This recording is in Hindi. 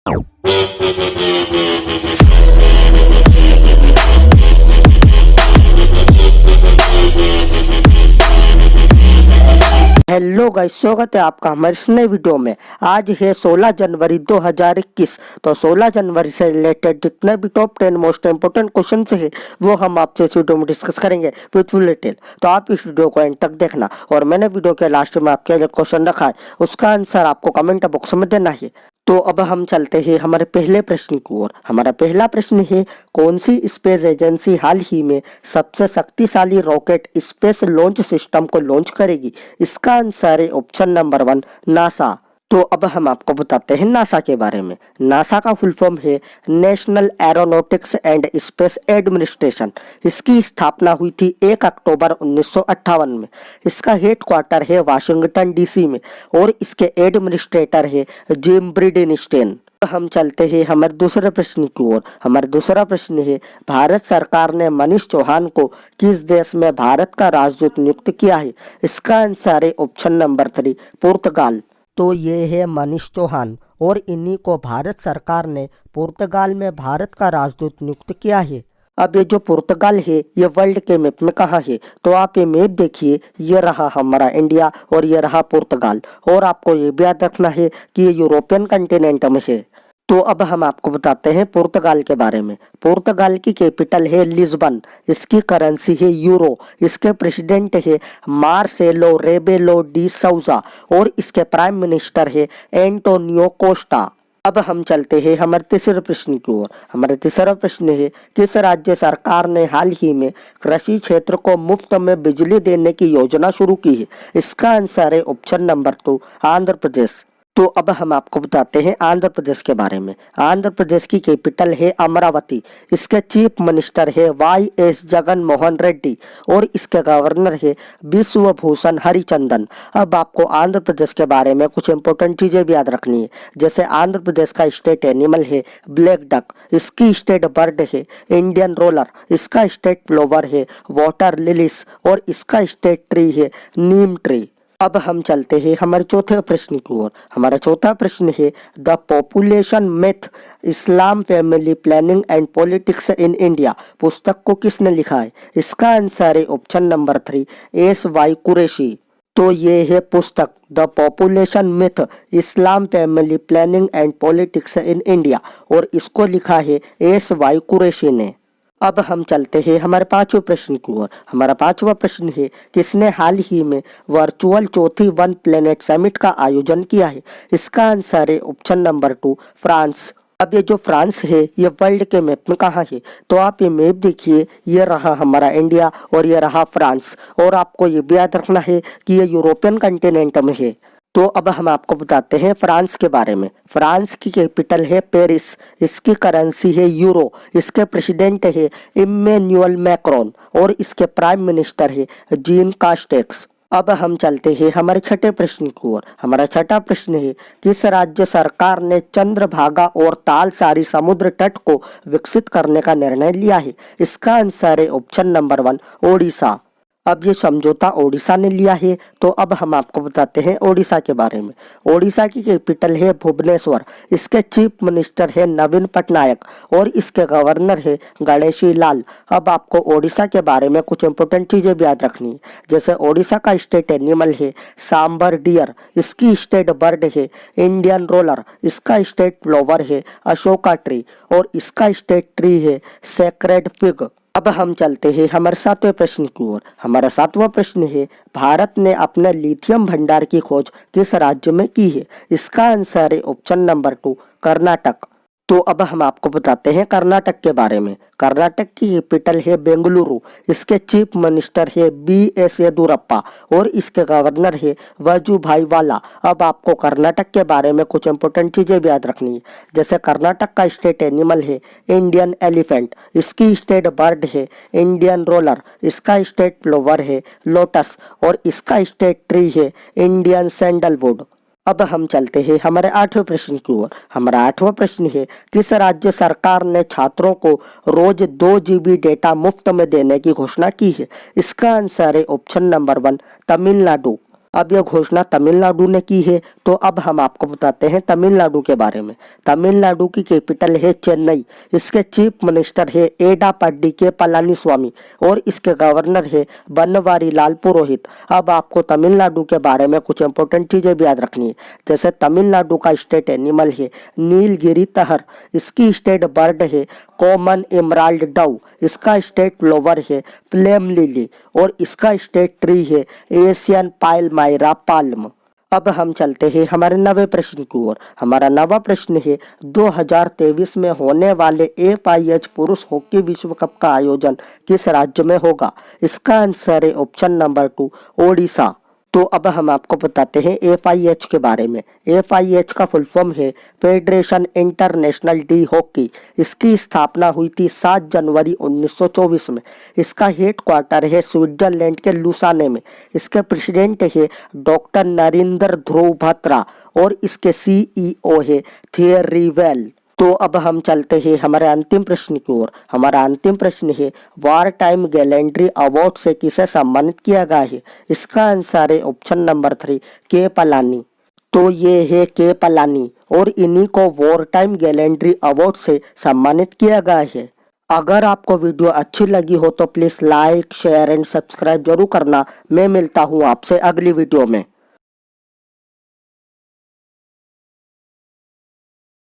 हेलो गाइस, स्वागत है आपका हमारे इस नए वीडियो में। आज है 16 जनवरी 2021। तो 16 जनवरी से रिलेटेड जितने भी टॉप 10 मोस्ट इंपोर्टेंट क्वेश्चन है वो हम आपसे इस वीडियो में डिस्कस करेंगे विद फुल डिटेल। तो आप इस वीडियो को एंड तक देखना और मैंने वीडियो के लास्ट में आपके लिए क्वेश्चन रखा है, उसका आंसर आपको कमेंट बॉक्स में देना है। तो अब हम चलते हैं हमारे पहले प्रश्न की ओर। हमारा पहला प्रश्न है, कौन सी स्पेस एजेंसी हाल ही में सबसे शक्तिशाली रॉकेट स्पेस लॉन्च सिस्टम को लॉन्च करेगी? इसका आंसर है ऑप्शन नंबर 1, नासा। तो अब हम आपको बताते हैं नासा के बारे में। नासा का फुल फॉर्म है national aeronautics and space administration. इसकी स्थापना हुई थी 1 अक्टूबर 1958 में। इसका हेडक्वार्टर है वाशिंगटन डीसी में और इसके एडमिनिस्ट्रेटर है जिम ब्रिडेनस्टीन। हम चलते हैं हमारे दूसरे प्रश्न की ओर। हमारा दूसरा प्रश्न है, भारत सरकार ने मनीष चौहान को किस देश में भारत का राजदूत नियुक्त किया है? इसका आंसर है ऑप्शन नंबर 3, पुर्तगाल। तो ये है मनीष चौहान और इन्हीं को भारत सरकार ने पुर्तगाल में भारत का राजदूत नियुक्त किया है। अब ये जो पुर्तगाल है ये वर्ल्ड के मैप में कहाँ है? तो आप ये मैप देखिए, ये रहा हमारा इंडिया और ये रहा पुर्तगाल। और आपको ये भी याद रखना है कि ये यूरोपियन कंटिनेंट में है। तो अब हम आपको बताते हैं पुर्तगाल के बारे में। पुर्तगाल की कैपिटल है लिस्बन। इसकी करेंसी है यूरो। इसके प्रेसिडेंट है मार्सेलो रेबेलो डी साउजा और इसके प्राइम मिनिस्टर है एंटोनियो कोस्टा। अब हम चलते हैं हमारे तीसरे प्रश्न की ओर। हमारा तीसरा प्रश्न है, किस राज्य सरकार ने हाल ही में कृषि क्षेत्र को मुफ्त में बिजली देने की योजना शुरू की है? इसका आंसर है ऑप्शन नंबर 2, आंध्र प्रदेश। तो अब हम आपको बताते हैं आंध्र प्रदेश के बारे में। आंध्र प्रदेश की कैपिटल है अमरावती। इसके चीफ मिनिस्टर है YS जगन मोहन रेड्डी और इसके गवर्नर है विश्वभूषण हरिचंदन। अब आपको आंध्र प्रदेश के बारे में कुछ इंपॉर्टेंट चीजें भी याद रखनी है। जैसे आंध्र प्रदेश का स्टेट एनिमल है ब्लैक डक। इसकी स्टेट बर्ड है इंडियन रोलर। इसका स्टेट फ्लावर है वाटर लिलीज और इसका स्टेट ट्री है नीम ट्री। अब हम चलते हैं हमारे चौथे प्रश्न की ओर। हमारा चौथा प्रश्न है, the population myth Islam family planning and politics in India पुस्तक को किसने लिखा है? इसका आंसर है ऑप्शन नंबर 3, SY कुरैशी। तो ये है पुस्तक the population myth Islam family planning and politics in India और इसको लिखा है SY कुरैशी ने। अब हम चलते हैं हमारे पांचवें प्रश्न की ओर। हमारा पांचवा प्रश्न है, किसने हाल ही में वर्चुअल चौथी वन प्लेनेट समिट का आयोजन किया है? इसका आंसर है ऑप्शन नंबर 2, फ्रांस। अब ये जो फ्रांस है ये वर्ल्ड के मैप में कहाँ है? तो आप ये मैप देखिए, ये रहा हमारा इंडिया और ये रहा फ्रांस। और आपको ये भी याद रखना है कि ये यूरोपियन कंटिनेंट में है। तो अब हम आपको बताते हैं फ्रांस के बारे में। फ्रांस की कैपिटल है पेरिस। इसकी करेंसी है यूरो। इसके प्रेसिडेंट है इम्मैनुअल मैक्रोन और इसके प्राइम मिनिस्टर है जीन कास्टेक्स। अब हम चलते हैं हमारे छठे प्रश्न की ओर। हमारा छठा प्रश्न है, किस राज्य सरकार ने चंद्रभागा और तालसारी समुद्र तट को विकसित करने का निर्णय लिया है? इसका आंसर है ऑप्शन नंबर 1, ओडिशा। अब ये समझौता ओडिशा ने लिया है। तो अब हम आपको बताते हैं ओडिशा के बारे में। ओडिशा की कैपिटल है भुवनेश्वर। इसके चीफ मिनिस्टर है नवीन पटनायक और इसके गवर्नर है गणेशी लाल। अब आपको ओडिशा के बारे में कुछ इंपोर्टेंट चीजें भी याद रखनी है। जैसे ओडिशा का स्टेट एनिमल है सांबर डियर। इसकी स्टेट बर्ड है इंडियन रोलर। इसका स्टेट फ्लावर है अशोका ट्री और इसका स्टेट ट्री है सेक्रेड फिग। अब हम चलते हैं हमारे सातवें प्रश्न की ओर। हमारा सातवां प्रश्न है, भारत ने अपने लिथियम भंडार की खोज किस राज्य में की है? इसका आंसर है ऑप्शन नंबर 2, कर्नाटक। तो अब हम आपको बताते हैं कर्नाटक के बारे में। कर्नाटक की कैपिटल है बेंगलुरु। इसके चीफ मिनिस्टर है BS येदुरप्पा और इसके गवर्नर है वजुभाई वाला। अब आपको कर्नाटक के बारे में कुछ इंपोर्टेंट चीजें भी याद रखनी है। जैसे कर्नाटक का स्टेट एनिमल है इंडियन एलिफेंट। इसकी स्टेट बर्ड है इंडियन रोलर। इसका स्टेट फ्लावर है लोटस और इसका स्टेट ट्री है इंडियन सैंडलवुड। अब हम चलते हैं हमारे आठवें प्रश्न की ओर। हमारा आठवां प्रश्न है, किस राज्य सरकार ने छात्रों को रोज 2 GB डेटा मुफ्त में देने की घोषणा की है? इसका आंसर है ऑप्शन नंबर 1, तमिलनाडु। अब यह घोषणा तमिलनाडु ने की है। तो अब हम आपको बताते हैं तमिलनाडु के बारे में। तमिलनाडु की कैपिटल है चेन्नई। इसके चीफ मिनिस्टर है एडापड्डी के पलानीस्वामी और इसके गवर्नर है बनवारी लाल पुरोहित। अब आपको तमिलनाडु के बारे में कुछ इंपॉर्टेंट चीजें भी याद रखनी है। जैसे तमिलनाडु का स्टेट एनिमल है नीलगिरी तहर, इसकी स्टेट बर्ड है कॉमन एमराल्ड डव, इसका स्टेट फ्लावर है फ्लेम लिली और इसका स्टेट ट्री है एशियन पाइलमाइरा पाल्म। अब हम चलते हैं हमारे नवे प्रश्न की ओर। हमारा नवा प्रश्न है 2023 में होने वाले FIH पुरुष हॉकी विश्व कप का आयोजन किस राज्य में होगा? इसका आंसर है ऑप्शन नंबर 2 ओडिशा। तो अब हम आपको बताते हैं FIH के बारे में। FIH का फुल फॉर्म है फेडरेशन इंटरनेशनल डी हॉकी। इसकी स्थापना हुई थी 7 जनवरी 1924 में। इसका हेड क्वार्टर है स्विट्जरलैंड के लुसाने में। इसके प्रेसिडेंट है डॉक्टर नरेंद्र ध्रुव बत्रा और इसके CEO है थियरी वेल। तो अब हम चलते हैं हमारे अंतिम प्रश्न की ओर। हमारा अंतिम प्रश्न है वार टाइम गैलेंट्री अवार्ड से किसे सम्मानित किया गया है? इसका आंसर है ऑप्शन नंबर 3 के पलानी। तो ये है के पलानी और इन्हीं को वॉर टाइम गैलेंट्री अवार्ड से सम्मानित किया गया है। अगर आपको वीडियो अच्छी लगी हो तो please like share and subscribe जरूर करना। मैं मिलता हूँ आपसे अगली वीडियो में।